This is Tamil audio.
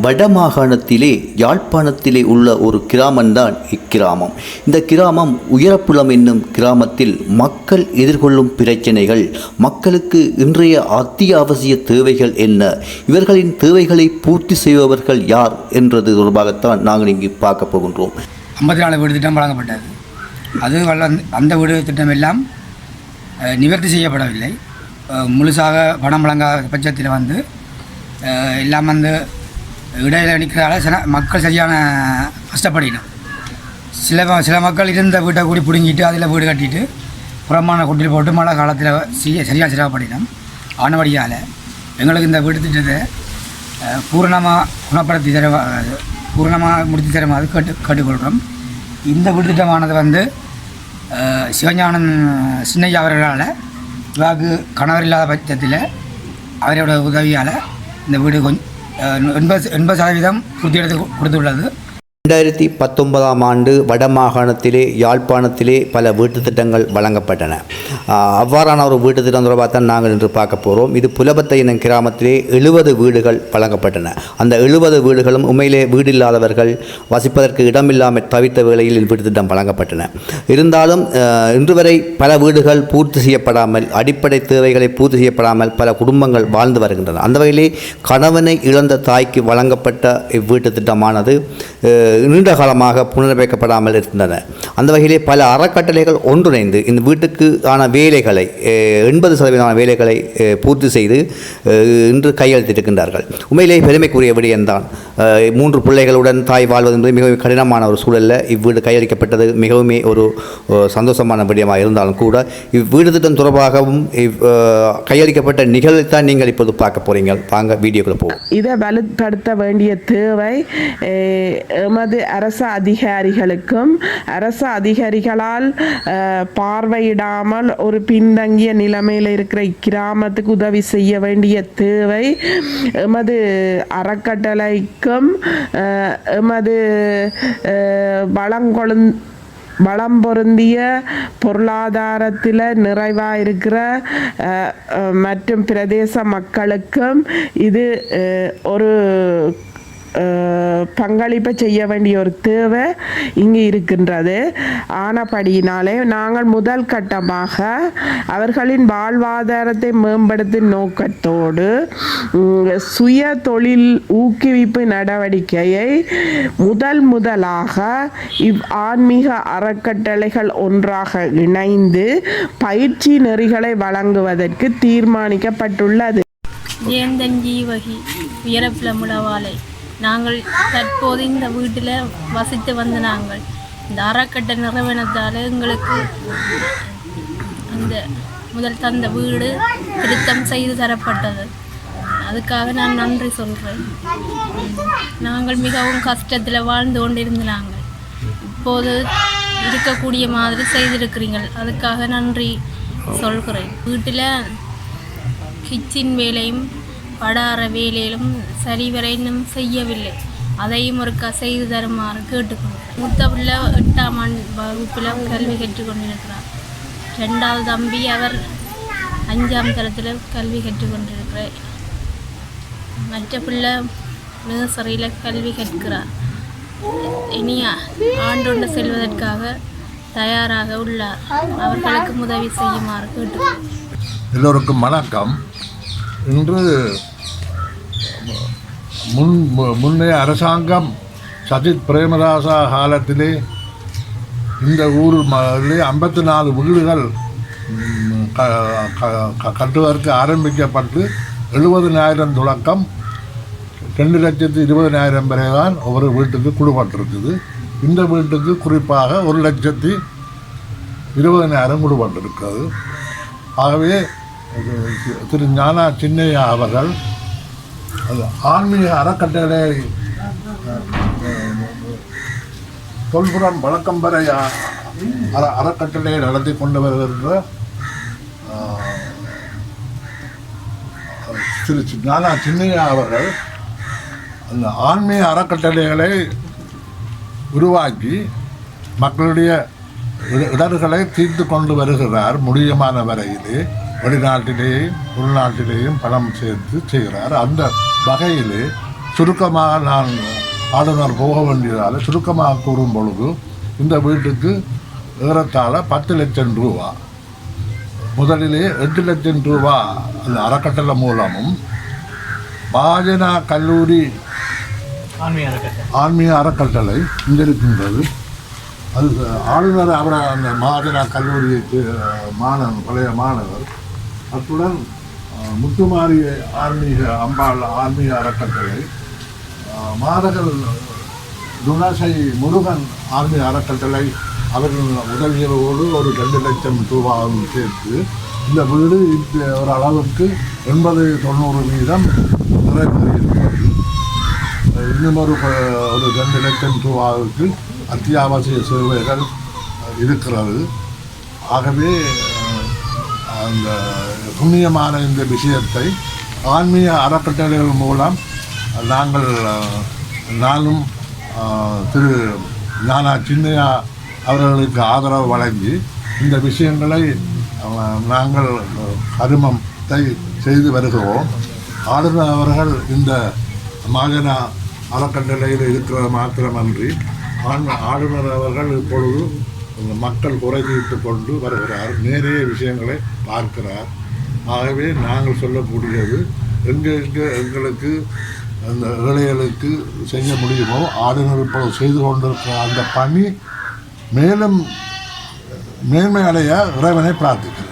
வடமாகாணத்திலே யாழ்ப்பாணத்திலே உள்ள ஒரு கிராமம்தான் இக்கிராமம். இந்த கிராமம் உயரப்புலம் என்னும் கிராமத்தில் மக்கள் எதிர்கொள்ளும் பிரச்சனைகள், மக்களுக்கு இன்றைய அத்தியாவசிய தேவைகள் என்ன, இவர்களின் தேவைகளை பூர்த்தி செய்பவர்கள் யார் என்றது தொடர்பாகத்தான் நாங்கள் இங்கு பார்க்க போகின்றோம். 54 வீடு திட்டம் வழங்கப்பட்டது. அது அந்த வீடு திட்டம் எல்லாம் நிவர்த்தி செய்யப்படவில்லை. முழுசாக பணம் வழங்காத பட்சத்தில் எல்லாம் இடையில நிற்கிறதால மக்கள் சரியான கஷ்டப்படினோம். சில மக்கள் இருந்த வீட்டை கூடி பிடுங்கிட்டு அதில் வீடு கட்டிட்டு புறமான குட்டில் போட்டு மழை காலத்தில் சரியாக சிரமப்படினோம். ஆனவடியால் எங்களுக்கு இந்த வீடு திட்டத்தை பூரணமாக குணப்படுத்தி பூரணமாக முடித்து தருமாறு கேட்டுக்கொள்கிறோம். இந்த வீடு திட்டமானது சிவஞானம் சின்னையா அவர்களால் இவாக்கு கணவர் இல்லாத பட்சத்தில் அவரோட உதவியால் இந்த வீடு 80% பூர்த்தி எடுத்து கொடுத்துள்ளது. 2019 ஆண்டு வடமாகாணத்திலே யாழ்ப்பாணத்திலே பல வீட்டுத் திட்டங்கள் வழங்கப்பட்டன. அவ்வாறான ஒரு வீட்டுத் திட்டம் தொடர்பாக தான் நாங்கள் இன்று பார்க்க போகிறோம். இது புலபத்தை என்னும் கிராமத்திலே 70 வீடுகள் வழங்கப்பட்டன. அந்த 70 வீடுகளும் உண்மையிலே வீடு இல்லாதவர்கள் வசிப்பதற்கு இடமில்லாமல் தவித்த வேளையில் வீட்டுத் திட்டம் வழங்கப்பட்டன. இருந்தாலும் இன்று வரை பல வீடுகள் பூர்த்தி செய்யப்படாமல், அடிப்படை தேவைகளை பூர்த்தி செய்யப்படாமல் பல குடும்பங்கள் வாழ்ந்து வருகின்றன. அந்த வகையிலே கணவனை இழந்த தாய்க்கு வழங்கப்பட்ட இவ்வீட்டுத் திட்டமானது நீண்ட காலமாக புனரமைக்கப்படாமல் இருந்தன. அந்த வகையிலே பல அறக்கட்டளைகள் ஒன்றிணைந்து இந்த வீட்டுக்கு ஆன வேலைகளை 80% வேலைகளை பூர்த்தி செய்து இன்று கையெழுத்திட்டிருக்கின்றார்கள். உண்மையிலே பெருமைக்குரிய விடயம்தான். 3 பிள்ளைகளுடன் தாய் வாழ்வது என்பது மிகவும் கடினமான ஒரு சூழலில் இவ்வீடு கையளிக்கப்பட்டது மிகவும் ஒரு சந்தோஷமான விடயமாக இருந்தாலும் கூட இவ்வீடு திட்டம் தொடர்பாகவும் கையளிக்கப்பட்ட நிகழ்வைத்தான் நீங்கள் இப்போது பார்க்க போறீங்க. வாங்க வீடியோக்குள்ள போவோம். இதை வலுப்படுத்த வேண்டிய தேவை எமது அரசு அதிகாரிகளுக்கும் அரசு அதிகாரிகளால் பார்வையிடாமல் ஒரு பின்தங்கிய நிலைமையில் இருக்கிற இக்கிராமத்துக்கு உதவி செய்ய வேண்டிய தேவை எமது அறக்கட்டளைக்கும் எமது வளம் பொருந்திய பொருளாதாரத்தில் நிறைவாக இருக்கிற மற்றும் பிரதேச மக்களுக்கும் இது ஒரு பங்களிப்பை செய்ய வேண்டிய ஒரு தேவை இங்கு இருக்கின்றது. ஆனபடியினாலே நாங்கள் முதல் கட்டமாக அவர்களின் வாழ்வாதாரத்தை மேம்படுத்தும் நோக்கத்தோடு சுய தொழில் ஊக்குவிப்பு நடவடிக்கையை முதலாக ஆன்மீக அறக்கட்டளைகள் ஒன்றாக இணைந்து பயிற்சி நெறிகளை வழங்குவதற்கு தீர்மானிக்கப்பட்டுள்ளது. நாங்கள் தற்போது இந்த வீட்டில் வசித்து வந்த நாங்கள் இந்த அறக்கட்டளை நிறுவனத்தால் எங்களுக்கு அந்த முதல் தந்த வீடு திருத்தம் செய்து தரப்பட்டது. அதுக்காக நான் நன்றி சொல்கிறேன். நாங்கள் மிகவும் கஷ்டத்தில் வாழ்ந்து கொண்டிருந்த நாங்கள் இப்போது இருக்கக்கூடிய மாதிரி செய்திருக்கிறீர்கள். அதுக்காக நன்றி சொல்கிறேன். வீட்டில் கிச்சன் வேலையும் படார வேலையிலும் சரிவர இன்னும் செய்யவில்லை. அதையும் ஒருக்கா செய்து தருமாறு கேட்டுக்கொண்டேன். மூத்த பிள்ளை 8ஆம் வகுப்பில் கல்வி கற்றுக்கொண்டிருக்கிறார். 2வது தம்பி அவர் 5ஆம் தரத்தில் கல்வி கற்றுக்கொண்டிருக்கிறார். மற்ற பிள்ளை நர்சரியில் கல்வி கற்கிறார். இனி ஆண்டொன்று செல்வதற்காக தயாராக உள்ளார். அவர்களுக்கு உதவி செய்யுமாறு கேட்டுக்கொண்டேன். எல்லோருக்கும் வணக்கம். இன்று முன்னைய அரசாங்கம் சஜித் பிரேமதாசா காலத்திலே இந்த ஊரில் 54 வீடுகள் கட்டுவதற்கு ஆரம்பிக்கப்பட்டு 70,000 தொடக்கம் 2,20,000 வரை தான் ஒவ்வொரு வீட்டுக்கு கொடுப்பட்டிருக்குது. இந்த வீட்டுக்கு குறிப்பாக 1,20,000 கொடுப்பட்டிருக்கிறது. ஆகவே திரு ஞானா சின்னையா அவர்கள் அது ஆன்மீக அறக்கட்டளை தொல்புறம் வழக்கம் வரை அறக்கட்டளையை நடத்தி கொண்டு வருகின்ற திரு ஞானா சின்னையா அவர்கள் அந்த ஆன்மீக அறக்கட்டளைகளை உருவாக்கி மக்களுடைய இடர்களை தீர்த்து கொண்டு வருகிறார். முடியுமான வரையிலே வெளிநாட்டிலேயும் உள்நாட்டிலேயும் பணம் சேர்த்து செய்கிறார். அந்த வகையிலே சுருக்கமாக நான் ஆளுநர் போக வேண்டியதால் சுருக்கமாக கூறும் பொழுது இந்த வீட்டுக்கு ஏறத்தாழ 10 லட்சம் ரூபா, முதலிலே 8 லட்சம் ரூபா அந்த அறக்கட்டளை மூலமும் பாஜனா கல்லூரி ஆன்மீக அறக்கட்டளை இங்கே இருக்கின்றது. அது ஆளுநர் அவரை அந்த மகாஜனா கல்லூரிக்கு பழைய மாணவர், அத்துடன் முத்துமாரி ஆன்மீக அம்பாள் ஆன்மீக அறக்கட்டளை, மாதகள் துணசை முருகன் ஆன்மீக அறக்கட்டளை அவர்கள் உதவியோடு ஒரு 2 லட்சம் ரூபாயும் சேர்த்து இந்த வீடு ஒரு அளவுக்கு 80-90% நிறைவேறியிருக்கிறது. இன்னும் ஒரு 2 லட்சம் ரூபாவுக்கு அத்தியாவசிய சேவைகள் இருக்கிறது. ஆகவே அந்த புண்ணியமான இந்த விஷயத்தை ஆன்மீக அறக்கட்டளைகள் மூலம் நானும் திரு ஞானா சின்னையா அவர்களுக்கு ஆதரவு வழங்கி இந்த விஷயங்களை நாங்கள் கருமத்தை செய்து வருகிறோம். ஆளுநர் அவர்கள் இந்த மகாஜனா அறக்கட்டளையில் இருக்கிற மாத்திரமன்றி ஆளுநர் அவர்கள் இப்பொழுது மக்கள் குறை தீர்த்து கொண்டு வருகிறார், நிறைய விஷயங்களை பார்க்கிறார். ஆகவே நாங்கள் சொல்லக்கூடியது எங்களுக்கு அந்த ஏழைகளுக்கு செய்ய முடியுமோ ஆளுநர் இப்போது செய்து கொண்டிருக்கிற அந்த பணி மேலும் மேன்மை அடைய இறைவனை பிரார்த்திக்கிறேன்.